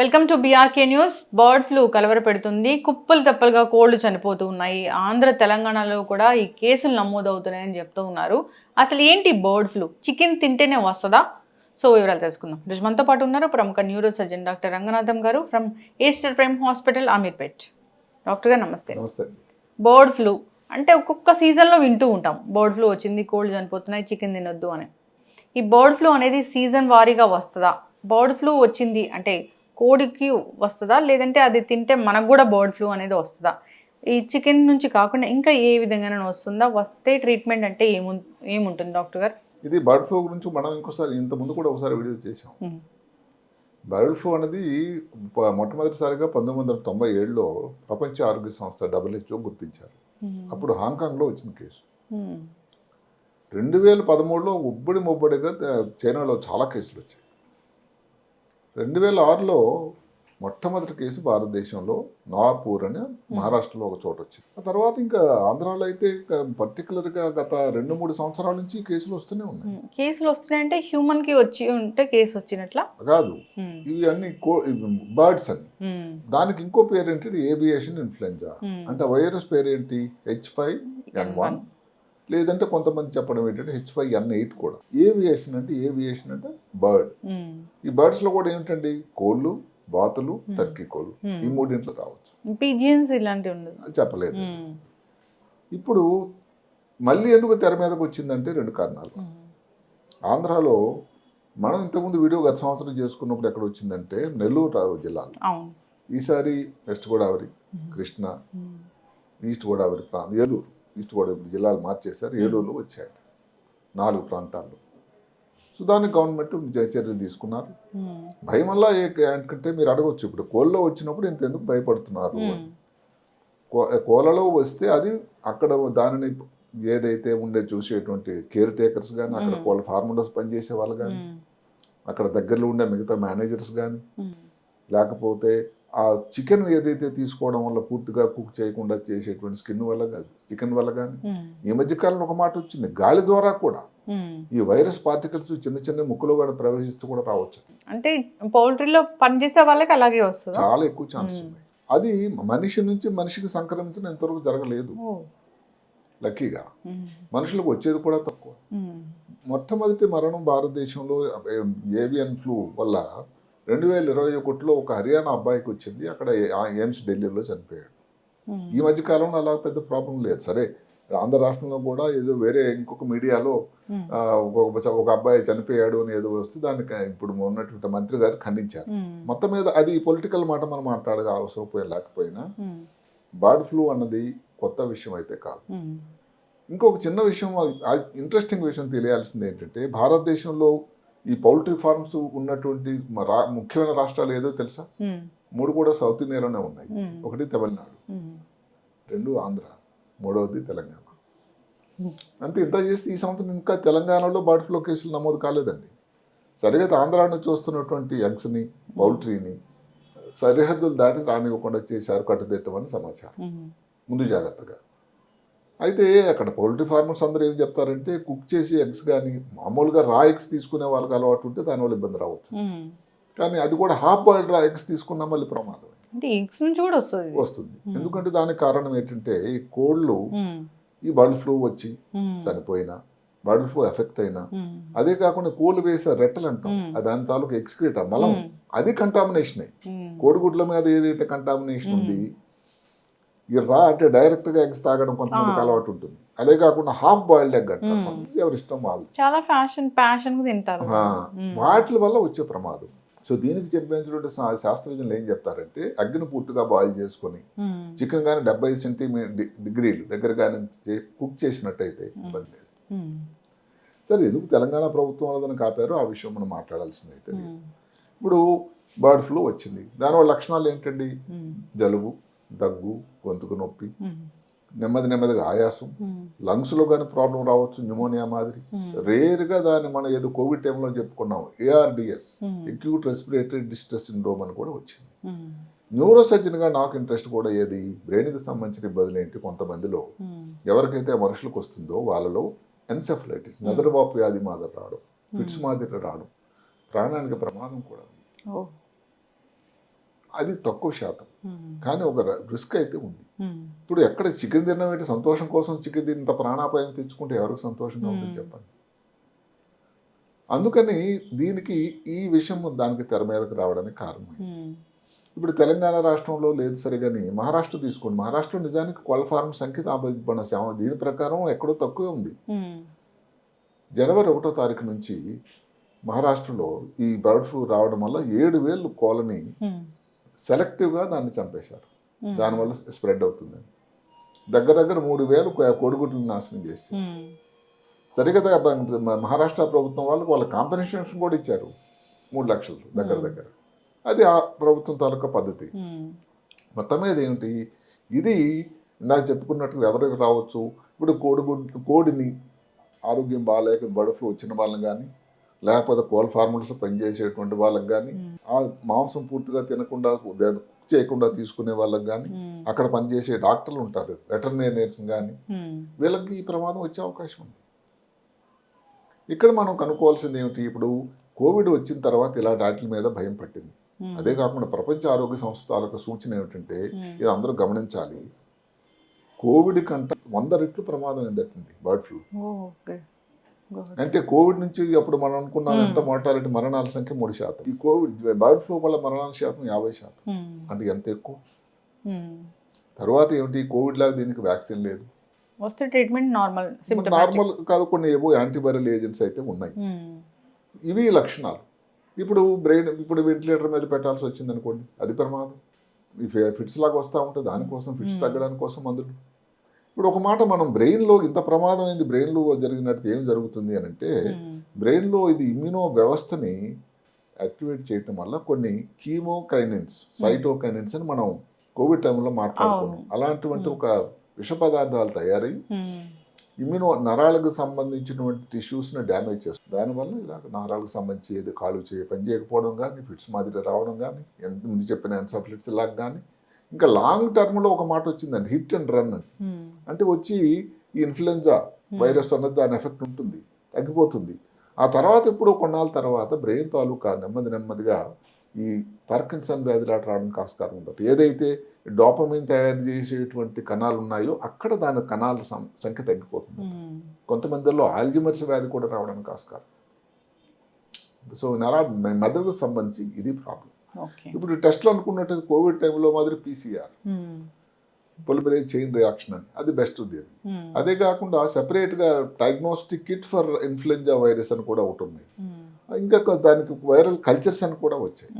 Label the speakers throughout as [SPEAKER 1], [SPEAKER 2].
[SPEAKER 1] Welcome to BRK news. Bird flu కలవరపెడుతుంది. కుప్పలు తెప్పలుగా కోళ్లు చనిపోతూ ఉన్నాయి. ఆంధ్ర తెలంగాణలో కూడా ఈ కేసులు నమోదవుతున్నాయని చెప్తూ ఉన్నారు. అసలు ఏంటి బర్డ్ ఫ్లూ? చికెన్ తింటేనే వస్తుందా? సో వివరాలు తెలుసుకుందాం. ఈరోజు మనతో పాటు ఉన్నారు ప్రముఖ న్యూరో సర్జన్ డాక్టర్ రంగనాథం గారు from Easter prime hospital, Ameerpet. Doctor గారు నమస్తే.
[SPEAKER 2] నమస్తే.
[SPEAKER 1] బర్డ్ ఫ్లూ అంటే ఒక్కొక్క సీజన్లో వింటూ ఉంటాం, బర్డ్ ఫ్లూ వచ్చింది, కోళ్లు చనిపోతున్నాయి, చికెన్ తినొద్దు అని. ఈ బర్డ్ ఫ్లూ అనేది సీజన్ వారీగా వస్తుందా? బర్డ్ ఫ్లూ వచ్చింది అంటే కోడికి వస్తుందా, లేదంటే అది తింటే మనకు కూడా బర్డ్ ఫ్లూ అనేది వస్తుందా? ఈ చికెన్ నుంచి కాకుండా ఇంకా ఏ విధంగానే వస్తుందా? వస్తే ట్రీట్మెంట్ అంటే ఏముంటుంది డాక్టర్ గారు?
[SPEAKER 2] ఇది బర్డ్ ఫ్లూ గురించి మనం ఇంకోసారి ఇంతకుముందు కూడా ఒకసారి వీడియో చేసాం. బర్డ్ ఫ్లూ అనేది మొట్టమొదటిసారిగా 1997లో ప్రపంచ ఆరోగ్య సంస్థ WHO గుర్తించారు. అప్పుడు హాంకాంగ్లో వచ్చిన కేసు. 2013లో ముబ్బడిగా చైనాలో చాలా కేసులు వచ్చాయి. 2006లో మొట్టమొదటి కేసు భారతదేశంలో నవాపూర్ అని మహారాష్ట్రలో ఒక చోట వచ్చింది. ఆ తర్వాత ఇంకా ఆంధ్రాలో అయితే పర్టికులర్గా గత 2-3 సంవత్సరాల నుంచి కేసులు వస్తూనే ఉన్నాయి.
[SPEAKER 1] కేసులు వస్తున్నాయంటే హ్యూమన్ కి వచ్చి ఉంటే కేసు వచ్చినట్లా కాదు,
[SPEAKER 2] ఇవి అన్ని బర్డ్స్ అని. దానికి ఇంకో పేరు ఏంటి, ఏవియేషన్ ఇన్ఫ్లుయెంజా. అంటే వైరస్ పేరు ఏంటి, H5N1, లేదంటే కొంతమంది చెప్పడం ఏంటంటే H5N8 కూడా. ఏవియేషన్ అంటే బర్డ్. ఈ బర్డ్స్ లో కూడా ఏంటండి, కోళ్ళు, బాతులు, టర్కీ కోళ్ళు, ఈ మూడింట్లో రావచ్చు.
[SPEAKER 1] పిజియన్స్ ఇలాంటివి ఉండదు,
[SPEAKER 2] చెప్పలేదు. ఇప్పుడు మళ్ళీ ఎందుకు తెర మీదకి వచ్చిందంటే 2 కారణాలు. ఆంధ్రాలో మనం ఇంతకుముందు వీడియో గత సంవత్సరం చేసుకున్నప్పుడు ఎక్కడ వచ్చిందంటే నెల్లూరు జిల్లాలో. ఈసారి వెస్ట్ గోదావరి, కృష్ణా, ఈస్ట్ గోదావరి ప్రాంతం, ఏలూరు, ఈస్ట్ గోదావరి జిల్లాలు మార్చేశారు. 7 వచ్చాయి 4 ప్రాంతాల్లో. సో దానికి గవర్నమెంట్ చర్యలు తీసుకున్నారు. భయం వల్ల ఏంటంటే మీరు అడగవచ్చు, ఇప్పుడు కోళ్ళలో వచ్చినప్పుడు ఎందుకు భయపడుతున్నారు? కోళ్ళలో వస్తే అది అక్కడ దానిని ఏదైతే ఉండే చూసేటువంటి కేర్ టేకర్స్ కానీ, అక్కడ కోళ్ళ ఫార్ములాస్ పనిచేసే వాళ్ళు కానీ, అక్కడ దగ్గరలో ఉండే మిగతా మేనేజర్స్ కానీ, లేకపోతే ఆ చికెన్ ఏదైతే తీసుకోవడం వల్ల పూర్తిగా కుక్ చేయకుండా చేసేటువంటి చికెన్ వల్ల కానీ, ఈ మధ్య కాలంలో ఒక మాట వచ్చింది, గాలి ద్వారా కూడా ఈ వైరస్ పార్టికల్స్ చిన్న ముక్కులో కూడా ప్రవేశిస్తూ కూడా రావచ్చు.
[SPEAKER 1] అంటే పౌల్ట్రీలో పనిచేసే వాళ్ళకి అలాగే వస్తుంది,
[SPEAKER 2] చాలా ఎక్కువ ఛాన్స్ ఉన్నాయి. అది మనిషి నుంచి మనిషికి సంక్రమించడం ఇంతవరకు జరగలేదు. లక్కీగా మనుషులకు వచ్చేది కూడా తక్కువ. మొట్టమొదటి మరణం భారతదేశంలో ఏవియన్ ఫ్లూ వల్ల 2021లో ఒక హర్యానా అబ్బాయికి వచ్చింది. అక్కడ ఎయిమ్స్ ఢిల్లీలో చనిపోయాడు. ఈ మధ్య కాలంలో అలా పెద్ద ప్రాబ్లం లేదు. సరే, ఆంధ్ర రాష్ట్రంలో కూడా ఏదో వేరే ఇంకొక మీడియాలో ఒక అబ్బాయి చనిపోయాడు అని ఏదో వస్తే దానికి ఇప్పుడు ఉన్నటువంటి మంత్రి గారు ఖండించారు. మొత్తం మీద అది పొలిటికల్ మాట మనం మాట్లాడగా అవసరం లేకపోయినా బర్డ్ ఫ్లూ అన్నది కొత్త విషయం అయితే కాదు. ఇంకొక చిన్న విషయం, ఇంట్రెస్టింగ్ విషయం తెలియాల్సింది ఏంటంటే, భారతదేశంలో ఈ పౌల్ట్రీ ఫార్మ్స్ ఉన్నటువంటి ముఖ్యమైన రాష్ట్రాలు ఏదో తెలుసా? 3 కూడా సౌత్ ఇండియాలోనే ఉన్నాయి. 1 తమిళనాడు, 2 ఆంధ్ర, 3వది తెలంగాణ. అంతే. ఇంత చేస్తే ఈ సంవత్సరం ఇంకా తెలంగాణలో బర్డ్ ఫ్లూ కేసులు నమోదు కాలేదండి. సరిహద్దు ఆంధ్ర నుంచి వస్తున్నటువంటి ఎగ్స్ని, పౌల్ట్రీని సరిహద్దులు దాటి రానివ్వకుండా చేశారు, కట్టుదిట్టమని సమాచారం, ముందు జాగ్రత్తగా. అయితే అక్కడ పౌల్ట్రీ ఫార్మర్స్ అందరూ ఏం చెప్తారంటే, కుక్ చేసి ఎగ్స్ కానీ, మామూలుగా రా ఎగ్స్ తీసుకునే వాళ్ళకి అలవాటు ఉంటే దానివల్ల ఇబ్బంది రావచ్చు. కానీ అది కూడా హాఫ్ బాయిల్డ్ రా ఎగ్స్ తీసుకున్నా మళ్ళీ ప్రమాదం.
[SPEAKER 1] అంటే ఎగ్స్ నుంచి కూడా
[SPEAKER 2] వస్తుంది. ఎందుకంటే దానికి కారణం ఏంటంటే, ఈ కోళ్ళు ఈ బర్డ్ ఫ్లూ వచ్చి చనిపోయినా, బర్డ్ ఫ్లూ ఎఫెక్ట్ అయినా, అదే కాకుండా కోళ్ళు వేసే రెట్టలు అంటాం, దాని తాలూకు ఎక్స్క్రీటా మలం, అది కంటామినేషన్. కోడిగుడ్ల మీద ఏదైతే కంటామినేషన్ ఉంది, ఈ రా అంటే డైరెక్ట్ గా ఎగ్స్ తాగడం కొంతమందికి అలవాటు ఉంటుంది. అదే కాకుండా హాఫ్ బాయిల్డ్ ఎగ్ అంటారు, ఎవరి ఇష్టం వాళ్ళు.
[SPEAKER 1] చాలా ప్యాషన్ తింటారు.
[SPEAKER 2] వాటి వల్ల వచ్చే ప్రమాదం. సో దీనికి చెప్పినటువంటి శాస్త్రజ్ఞులు ఏం చెప్తారంటే, అగ్గిని పూర్తిగా బాయిల్ చేసుకొని చికెన్ కానీ 70 సెంటీగ్రీలు దగ్గర కానీ కుక్ చేసినట్టయితే ఇబ్బంది లేదు. సరే, ఎందుకు తెలంగాణ ప్రభుత్వం వాళ్ళని కాపారో ఆ విషయం మనం మాట్లాడాల్సింది అయితే. ఇప్పుడు బర్డ్ ఫ్లూ వచ్చింది, దానివల్ల లక్షణాలు ఏంటండి, జలుబు, దగ్గు, గొంతుకు నొప్పి, నెమ్మదిగా ఆయాసం, లంగ్స్లో కానీ ప్రాబ్లం రావచ్చు, న్యూమోనియా మాదిరి. రేర్గా దాన్ని మనం ఏదో కోవిడ్ టైంలో చెప్పుకున్నాం, ARDS, acute respiratory distress syndrome అని కూడా వచ్చింది. న్యూరో సర్జన్గా నాకు ఇంట్రెస్ట్ కూడా ఏది, బ్రెయిన్కి సంబంధించిన ఇబ్బందులు ఏంటి, కొంతమందిలో ఎవరికైతే మనుషులకు వస్తుందో వాళ్ళలో ఎన్సెఫలైటిస్, మెదడువాపు వ్యాధి మాదిరి రావడం, ఫిట్స్ మాదిరి రావడం, ప్రాణానికి ప్రమాదం కూడా. అది తక్కువ శాతం, కానీ ఒక రిస్క్ అయితే ఉంది. ఇప్పుడు ఎక్కడ చికెన్ తినడం ఏంటి, సంతోషం కోసం చికెన్ తిని ఇంత ప్రాణాపాయం తెచ్చుకుంటే ఎవరికి సంతోషంగా ఉంటుంది చెప్పండి. అందుకని దీనికి ఈ విషయం దానికి తెర మీదకి రావడానికి కారణం. ఇప్పుడు తెలంగాణ రాష్ట్రంలో లేదు సరిగాని మహారాష్ట్ర తీసుకోండి. మహారాష్ట్ర నిజానికి కోళ్ళ ఫార్మ్ సంఖ్య 50 దీని ప్రకారం ఎక్కడో తక్కువే ఉంది. జనవరి 1వ తారీఖు నుంచి మహారాష్ట్రలో ఈ బర్డ్ ఫ్లూ రావడం వల్ల 7,000 కోళ్ళని సెలెక్టివ్గా దాన్ని చంపేశారు. దానివల్ల స్ప్రెడ్ అవుతుందని దగ్గర 3,000 కోడిగుడ్లను నాశనం చేసి సరిగ్గా మహారాష్ట్ర ప్రభుత్వం వాళ్ళ కాంపెన్సేషన్ కూడా ఇచ్చారు 3 లక్షలు దగ్గర. అది ఆ ప్రభుత్వం తాలూకా పద్ధతి. మొత్తం మీద ఏమిటి, ఇది నాకు చెప్పుకున్నట్టు ఎవరికి రావచ్చు. ఇప్పుడు కోడిని ఆరోగ్యం బాగాలేక బర్డ్ ఫ్లూ వచ్చిన వాళ్ళని కానీ, లేకపోతే కోళ్ళ ఫార్మర్స్ పనిచేసేటువంటి వాళ్ళకి కానీ, ఆ మాంసం పూర్తిగా తినకుండా చేయకుండా తీసుకునే వాళ్ళకి కానీ, అక్కడ పనిచేసే డాక్టర్లు ఉంటారు, వెటర్నరీస్ కానీ, వీళ్ళకి ఈ ప్రమాదం వచ్చే అవకాశం ఉంది. ఇక్కడ మనం కనుక్కోవాల్సింది ఏమిటి, ఇప్పుడు కోవిడ్ వచ్చిన తర్వాత ఇలా వాటి మీద భయం పట్టింది. అదే కాకుండా ప్రపంచ ఆరోగ్య సంస్థ తాలూకా సూచన ఏమిటంటే, ఇది అందరూ గమనించాలి, కోవిడ్ కంటే 100 రెట్లు ప్రమాదం ఏంటండి బర్డ్ ఫ్లూ. అంటే కోవిడ్ నుంచి అప్పుడు మనం అనుకున్నాం ఎంత మోర్టాలిటీ, మరణాల సంఖ్య 3%. ఈ కోవిడ్ బర్డ్ ఫ్లూ వల్ల మరణాల శాతం 50%. అంటే ఎంత ఎక్కువ. తర్వాత ఏమిటి, కోవిడ్ లాగా దీనికి వ్యాక్సిన్ లేదు,
[SPEAKER 1] వస్తే ట్రీట్మెంట్ నార్మల్
[SPEAKER 2] కాదు, కొన్ని ఏవో యాంటీవైరల్ ఏజెంట్స్ అయితే ఉన్నాయి. ఇవి లక్షణాలు. ఇప్పుడు వెంటిలేటర్ మీద పెట్టాల్సి వచ్చింది అనుకోండి, అది ప్రమాదం. ఈ ఫిట్స్ లాగా వస్తూ ఉంటుంది, దానికోసం ఫిట్స్ తగ్గడానికి కోసం మందులు. ఇప్పుడు ఒక మాట, మనం బ్రెయిన్లో ఇంత ప్రమాదం అయింది, బ్రెయిన్లో జరిగినట్టు ఏం జరుగుతుంది అని అంటే, బ్రెయిన్లో ఇది ఇమ్యూనో వ్యవస్థని యాక్టివేట్ చేయటం వల్ల కొన్ని కీమోకైనిన్స్, సైటోకైనిన్స్ అని మనం కోవిడ్ టైంలో మాట్లాడుకున్నాం. అలాంటివంటి ఒక విష పదార్థాలు తయారై ఇమ్యూనో నరాలకు సంబంధించినటువంటి టిష్యూస్ని డ్యామేజ్ చేస్తుంది. దానివల్ల ఇలాగ నరాలకు సంబంధించి ఏది కాలు పని చేయకపోవడం కానీ, ఫిట్స్ మాదిరి రావడం కానీ, ఎంత ముందు చెప్పిన ఎన్సఫ్లిట్స్ లాగా కానీ, ఇంకా లాంగ్ టర్మ్లో ఒక మాట వచ్చిందండి, హిట్ అండ్ రన్ అని. అంటే వచ్చి ఈ ఇన్ఫ్లుయెంజా వైరస్ అన్నది దాని ఎఫెక్ట్ ఉంటుంది, తగ్గిపోతుంది. ఆ తర్వాత ఇప్పుడు కొన్నాళ్ళ తర్వాత బ్రెయిన్ తాలూకా నెమ్మదిగా ఈ పార్కిన్సన్ వ్యాధి లాంటి రావడానికి ఆస్కారం ఉంటుంది. ఏదైతే డోపమైన్ తయారు చేసేటువంటి కణాలు ఉన్నాయో అక్కడ దాని కణాల సంఖ్య తగ్గిపోతుంది. కొంతమందిలో ఆల్జిమర్స్ వ్యాధి కూడా రావడానికి ఆస్కారం. సో మెదడుకు సంబంధించి ఇది ప్రాబ్లం. ఇప్పుడు టెస్ట్లు అనుకున్నట్టు కోవిడ్ టైంలో మాదిరి PCR, పొలిమరేజ్ చైన్ రియాక్షన్ అని, అది బెస్ట్ ఉంది. అదే కాకుండా సెపరేట్గా diagnostic kit for influenza virus అని కూడా ఒకటి ఉన్నాయి. ఇంకా దానికి వైరల్ కల్చర్స్ అని కూడా వచ్చాయి.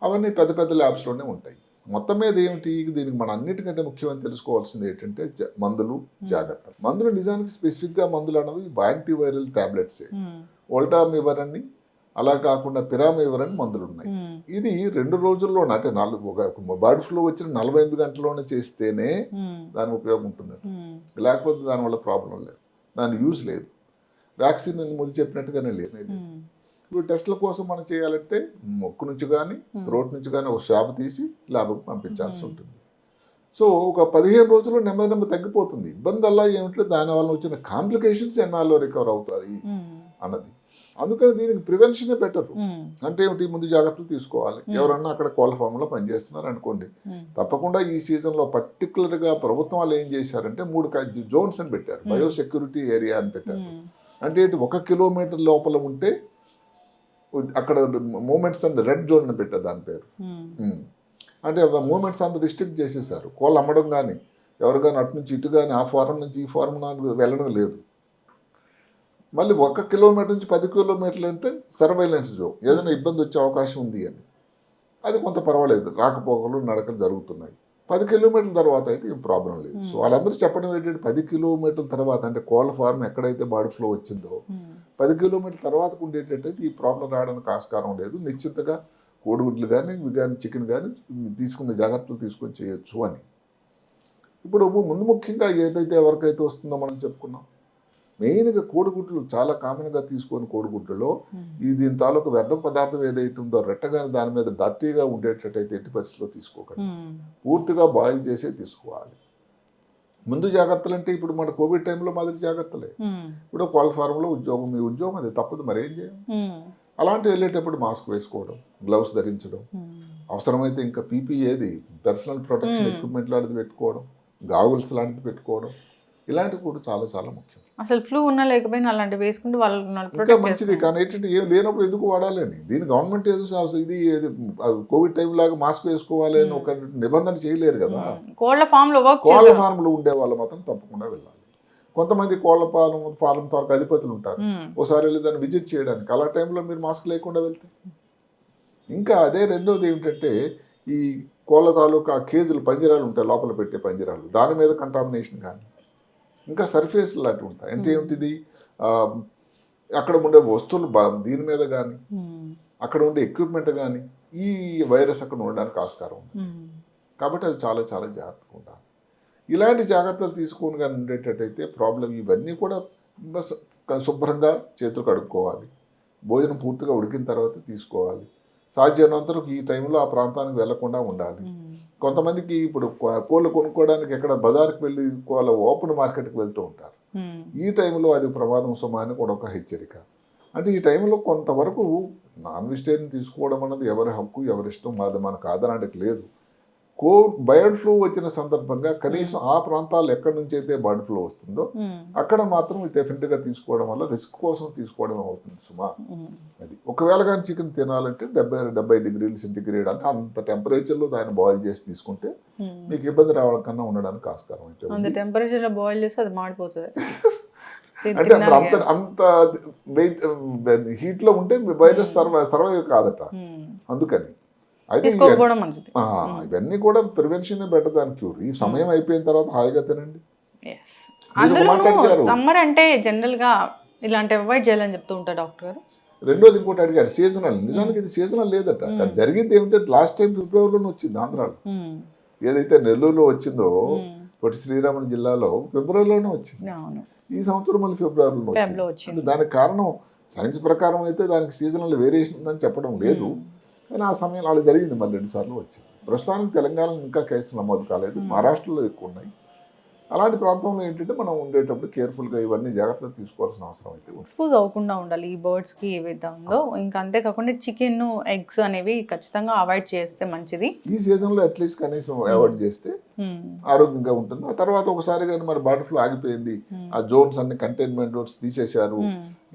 [SPEAKER 2] అవన్నీ పెద్ద ల్యాబ్స్లోనే ఉంటాయి. మొత్తం మీద ఏమిటి, దీనికి మన అన్నిటికంటే ముఖ్యమని తెలుసుకోవాల్సింది ఏంటంటే మందులు, జాగ్రత్తలు. మందులు నిజానికి స్పెసిఫిక్గా మందులు అనేవి యాంటీవైరల్ టాబ్లెట్సే. ఓల్టామివర్ అని, అలా కాకుండా పిరామివర్ అని మందులు ఉన్నాయి. ఇది 2 రోజుల్లోనే, అంటే బర్డ్ ఫ్లూ వచ్చిన 48 గంటల్లోనే చేస్తేనే దాని ఉపయోగం ఉంటుంది. లేకపోతే దానివల్ల ప్రాబ్లం లేదు, దాని యూజ్ లేదు. వ్యాక్సిన్ ముందు చెప్పినట్టుగానే లేదు. ఇప్పుడు టెస్టుల కోసం మనం చేయాలంటే ముక్కు నుంచి కానీ, థ్రోట్ నుంచి కానీ ఒక స్వాబ్ తీసి ల్యాబ్కి పంపించాల్సి ఉంటుంది. సో ఒక 15 రోజుల్లో నెమ్మది తగ్గిపోతుంది. ఇబ్బంది అలా ఏమిటంటే దానివల్ల వచ్చిన కాంప్లికేషన్స్ ఎన్నాళ్ళు రికవర్ అవుతుంది అన్నది. అందుకని దీనికి ప్రివెన్షనే బెటర్. అంటే ఏమిటి, ముందు జాగ్రత్తలు తీసుకోవాలి. ఎవరన్నా అక్కడ కోళ్ళ ఫామ్లో పనిచేస్తున్నారు అనుకోండి, తప్పకుండా ఈ సీజన్లో పర్టికులర్గా ప్రభుత్వం వాళ్ళు ఏం చేశారంటే 3 జోన్స్ అని పెట్టారు, బయోసెక్యూరిటీ ఏరియా అని పెట్టారు. అంటే 1 కిలోమీటర్ లోపల ఉంటే అక్కడ మూమెంట్స్ అండ్ రెడ్ జోన్ అని పెట్టారు దాని పేరు. అంటే మూమెంట్స్ అంత రిస్ట్రిక్ట్ చేసేసారు. కోళ్ళు అమ్మడం కానీ, ఎవరు కానీ అటు నుంచి ఇటు కానీ, ఆ ఫారం నుంచి ఈ ఫారం వెళ్ళడం లేదు. మళ్ళీ 1 కిలోమీటర్ నుంచి 10 కిలోమీటర్లు అంటే సర్వైలెన్స్ జోన్, ఏదైనా ఇబ్బంది వచ్చే అవకాశం ఉంది అని. అది కొంత పర్వాలేదు, రాకపోకలు నడకలు జరుగుతున్నాయి. 10 కిలోమీటర్ల తర్వాత అయితే ఏం ప్రాబ్లం లేదు. సో వాళ్ళందరూ చెప్పడం ఏంటంటే 10 కిలోమీటర్ల తర్వాత, అంటే కోళ్ళ ఫార్మ్ ఎక్కడైతే బర్డ్ ఫ్లూ వచ్చిందో 10 కిలోమీటర్ల తర్వాత ఉండేటట్టయితే ఈ ప్రాబ్లం రావడానికి ఆస్కారం లేదు. నిశ్చితగా కోడిగుడ్లు కానీ, ఇవి కానీ, చికెన్ కానీ తీసుకునే జాగ్రత్తలు తీసుకొని చేయొచ్చు అని. ఇప్పుడు ముఖ్యంగా ఏదైతే ఎవరికైతే వస్తుందో మనం చెప్పుకున్నాం, మెయిన్గా కోడిగుడ్లు చాలా కామన్గా తీసుకొని కోడిగుడ్లలో దీని తాలూకు వ్యర్థం పదార్థం ఏదైతే ఉందో రెట్టగానే దాని మీద డర్టీగా ఉండేటట్టయితే ఎట్టి పరిస్థితిలో తీసుకోకండి. పూర్తిగా బాయిల్ చేసే తీసుకోవాలి. ముందు జాగ్రత్తలు అంటే ఇప్పుడు మన కోవిడ్ టైంలో మాదిరి జాగ్రత్తలే. ఇప్పుడు కోళ్ళ ఫారంలో మీ ఉద్యోగం అది తప్పదు, మరేం చేయం. అలాంటి వెళ్ళేటప్పుడు మాస్క్ వేసుకోవడం, గ్లౌస్ ధరించడం, అవసరమైతే ఇంకా పీపీ ఏది పర్సనల్ ప్రొటెక్షన్ ఎక్విప్మెంట్ లాంటిది పెట్టుకోవడం, గాగుల్స్ లాంటిది పెట్టుకోవడం, ఇలాంటివి కూడా చాలా చాలా ముఖ్యం.
[SPEAKER 1] అసలు ఫ్లూ ఉన్నా లేకపోయినా అలాంటివి వేసుకుంటూ వాళ్ళు
[SPEAKER 2] ఇంకా మంచిది. కానీ ఏంటంటే ఏం లేనప్పుడు ఎందుకు వాడాలని, దీని గవర్నమెంట్ ఏదో ఇది కోవిడ్ టైం లాగా మాస్క్ వేసుకోవాలి అని ఒక నిబంధన చేయలేరు కదా.
[SPEAKER 1] కోళ్ళ ఫామ్లో
[SPEAKER 2] కోళ్ళ ఫార్మ్లో ఉండే వాళ్ళు మాత్రం తప్పకుండా వెళ్ళాలి. కొంతమంది కోళ్ళ ఫారం తాలూకు అధిపతులు ఉంటారు, ఒకసారి వెళ్ళి దాన్ని విజిట్ చేయడానికి. అలా టైంలో మీరు మాస్క్ లేకుండా వెళ్తే ఇంకా అదే. రెండోది ఏమిటంటే ఈ కోళ్ళ తాలూకు ఆ కేజీలు పంజరాలు ఉంటాయి, లోపల పెట్టే పంజరాలు, దాని మీద కంటామినేషన్ కానీ ఇంకా సర్ఫేస్ లాంటివి ఉంటాయి. అంటే ఏమిటిది, అక్కడ ఉండే వస్తువులు దీని మీద కానీ అక్కడ ఉండే ఎక్విప్మెంట్ కానీ ఈ వైరస్ అక్కడ ఉండడానికి ఆస్కారం ఉంది. కాబట్టి అది చాలా చాలా జాగ్రత్తగా ఉండాలి. ఇలాంటి జాగ్రత్తలు తీసుకొని కానీ ఉండేటట్టయితే ప్రాబ్లం ఇవన్నీ కూడా శుభ్రంగా చేతులు కడుక్కోవాలి, భోజనం పూర్తిగా ఉడికిన తర్వాత తీసుకోవాలి, సాధ్యమైనంత వరకు ఈ టైంలో ఆ ప్రాంతానికి వెళ్లకుండా ఉండాలి. కొంతమందికి ఇప్పుడు కోళ్ళు కొనుక్కోవడానికి ఎక్కడ బజార్కి వెళ్ళి కోళ్ళ ఓపెన్ మార్కెట్కి వెళ్తూ ఉంటారు. ఈ టైంలో అది ప్రమాదం సుమాని కూడా ఒక హెచ్చరిక. అంటే ఈ టైంలో కొంతవరకు నాన్ వెజిటేరియన్ తీసుకోవడం అన్నది ఎవరి హక్కు, ఎవరి ఇష్టం, అది మనకు ఆదరణకి లేదు. బర్డ్ ఫ్లూ వచ్చిన సందర్భంగా కనీసం ఆ ప్రాంతాలు ఎక్కడి నుంచి అయితే బర్డ్ ఫ్లూ వస్తుందో అక్కడ మాత్రం డెఫినెట్గా తీసుకోవడం వల్ల రిస్క్ కోసం తీసుకోవడం అవుతుంది సుమా. అది ఒకవేళ కానీ చికెన్ తినాలంటే 70 డిగ్రీల సెంటిగ్రేడ్ అంటే అంత టెంపరేచర్లో దాన్ని బాయిల్ చేసి తీసుకుంటే మీకు ఇబ్బంది రావడం కన్నా ఉండడానికి ఆస్కారం అయితే.
[SPEAKER 1] అంత టెంపరేచర్లో బాయిల్ చేస్తే అది మాడిపోతుంది.
[SPEAKER 2] అంటే అంత వెయిట్ హీట్లో ఉంటే వైరస్ సర్వైవ్ కాదట. అందుకని అయితే ఇవన్నీ కూడా ప్రివెన్షన్ బెటర్ దాన్ క్యూర్. ఈ సమయం అయిపోయిన తర్వాత హాయిగా తినండి.
[SPEAKER 1] సమ్మర్ అంటే జనరల్ గా ఇలాంటి అవాయిడ్ చేయాలని చెప్తూ ఉంటారు డాక్టర్ గారు.
[SPEAKER 2] రెండోది ఇంకోటి అడిగారు, సీజనల్. నిజానికి ఇది సీజనల్ లేదట. జరిగింది ఏమిటంటే లాస్ట్ టైం ఫిబ్రవరిలోనే వచ్చింది ఆంధ్రాలో. ఏదైతే నెల్లూరులో వచ్చిందో పొట్టి శ్రీరాములు జిల్లాలో ఫిబ్రవరిలోనే వచ్చింది. ఈ సంవత్సరం మళ్ళీ ఫిబ్రవరిలో వచ్చింది. దానికి కారణం సైన్స్ ప్రకారం అయితే దానికి సీజనల్ వేరియేషన్ ఉందని చెప్పడం లేదు, కానీ ఆ సమయంలో అలా జరిగింది. మళ్ళీ 2 సార్లు వచ్చింది. ప్రస్తుతానికి తెలంగాణలో ఇంకా కేసులు నమోదు కాలేదు, మహారాష్ట్రలో ఎక్కువ ఉన్నాయి. అలాంటి ప్రాంతంలో ఏంటంటే మనం ఉండేటప్పుడు కేర్ఫుల్గా ఇవన్నీ జాగ్రత్తలు తీసుకోవాల్సిన అవసరం అయితే ఉంది.
[SPEAKER 1] ఎక్స్పోజ్ అవ్వకుండా ఉండాలి ఈ బర్డ్స్కి ఏవైతే ఉందో. ఇంకా అంతేకాకుండా చికెన్, ఎగ్స్ అనేవి ఖచ్చితంగా అవాయిడ్ చేస్తే మంచిది.
[SPEAKER 2] ఈ సీజన్లో అట్లీస్ట్ కనీసం అవాయిడ్ చేస్తే ఆరోగ్యంగా ఉంటుంది. ఆ తర్వాత ఒకసారి కానీ మరి బర్డ్ ఫ్లూ ఆగిపోయింది, ఆ జోన్స్ అన్ని కంటైన్మెంట్ జోన్స్ తీసేశారు,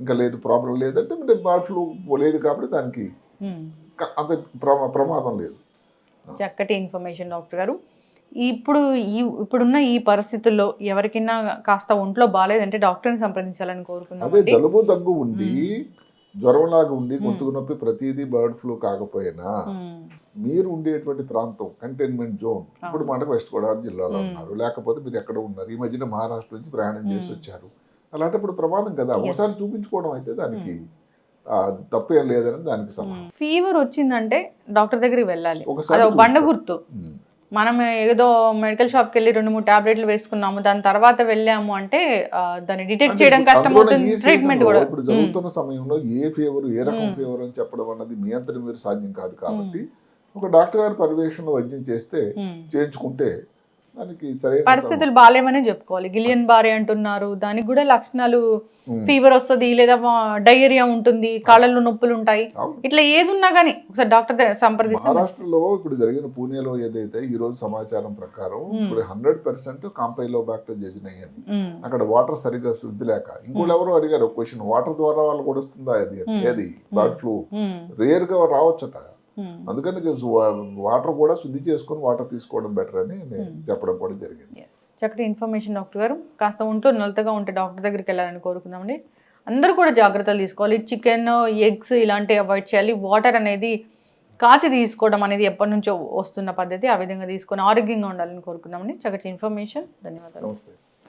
[SPEAKER 2] ఇంకా లేదు ప్రాబ్లం లేదంటే అంటే బర్డ్ ఫ్లూ లేదు కాబట్టి దానికి అంత ప్రమాదం లేదు.
[SPEAKER 1] చక్కటి ఇన్ఫర్మేషన్ డాక్టర్ గారు. ఇప్పుడున్న ఈ పరిస్థితుల్లో ఎవరికైనా కాస్త ఒంట్లో బాగాలేదంటే డాక్టర్ని సంప్రదించాలని కోరుకున్నాం.
[SPEAKER 2] అదే జలుబు దగ్గు ఉండి జ్వరంలాగా ఉండి గొంతుకు నొప్పి ప్రతిదీ బర్డ్ ఫ్లూ కాకపోయినా మీరు ఉండేటువంటి ప్రాంతం కంటైన్మెంట్ జోన్, ఇప్పుడు మనకు వెస్ట్ గోదావరి జిల్లాలో ఉన్నారు, లేకపోతే మీరు ఎక్కడ ఉన్నారు, ఈ మధ్యన మహారాష్ట్ర నుంచి ప్రయాణం చేసి వచ్చారు, అలాంటప్పుడు ప్రమాదం కదా. ఒకసారి చూపించుకోవడం అయితే దానికి తప్పేం లేదని దానికి సమానం.
[SPEAKER 1] ఫీవర్ వచ్చిందంటే డాక్టర్ దగ్గరికి వెళ్ళాలి. బండ గుర్తు. మనం ఏదో మెడికల్ షాప్కి వెళ్ళి 2-3 టాబ్లెట్లు వేసుకున్నాము, దాని తర్వాత వెళ్ళాము అంటే దాన్ని డిటెక్ట్ చేయడం కష్టం అవుతుంది. ట్రీట్మెంట్ కూడా
[SPEAKER 2] ఇప్పుడు జరుగుతున్న సమయంలో ఏ ఫీవర్, ఏ రకం ఫీవర్ అని చెప్పడం అన్నది మీ అంతటి మీరు సాధ్యం కాదు. కాబట్టి ఒక డాక్టర్ గారి పర్యవేక్షణలో వైద్యం చేయించుకుంటే దానికి సరైన
[SPEAKER 1] పరిస్థితులు బాగాలేమనే చెప్పుకోవాలి. గిలియన్ బారే అంటున్నారు, దానికి కూడా లక్షణాలు ఫీవర్ వస్తుంది, లేదా డయేరియా ఉంటుంది, కాళ్ళల్లో నొప్పులు ఉంటాయి, ఇట్లా ఏది ఉన్నా కానీ ఒకసారి డాక్టర్ సంప్రదిస్తే.
[SPEAKER 2] మహారాష్ట్రలో ఇప్పుడు జరిగిన పూణేలో ఏదైతే ఈ రోజు సమాచారం ప్రకారం ఇప్పుడు 100% కాంపైలోబాక్టర్ జెజిన్ అయ్యింది. అక్కడ వాటర్ సరిగ్గా శుద్ధి లేక. ఇంకోళ్ళు ఎవరో అడిగారు క్వశ్చన్, వాటర్ ద్వారా వాళ్ళు కూడా వస్తుందా అది బర్డ్ ఫ్లూ? రేర్ గా రావచ్చట. అందుకని వాటర్ కూడా శుద్ధి చేసుకుని వాటర్ తీసుకోవడం బెటర్ అని చెప్పడం కూడా జరిగింది.
[SPEAKER 1] చక్కటి ఇన్ఫర్మేషన్ డాక్టర్ గారు. కాస్త ఉంటూ నలతగా ఉంటే డాక్టర్ దగ్గరికి వెళ్ళాలని కోరుకుందామండి. అందరూ కూడా జాగ్రత్తలు తీసుకోవాలి. చికెన్, ఎగ్స్ ఇలాంటివి అవాయిడ్ చేయాలి. వాటర్ అనేది కాచి తీసుకోవడం అనేది ఎప్పటి నుంచో వస్తున్న పద్ధతి, ఆ విధంగా తీసుకొని ఆరోగ్యంగా ఉండాలని కోరుకుందామండి. చక్కటి ఇన్ఫర్మేషన్. ధన్యవాదాలు.
[SPEAKER 2] నమస్తే.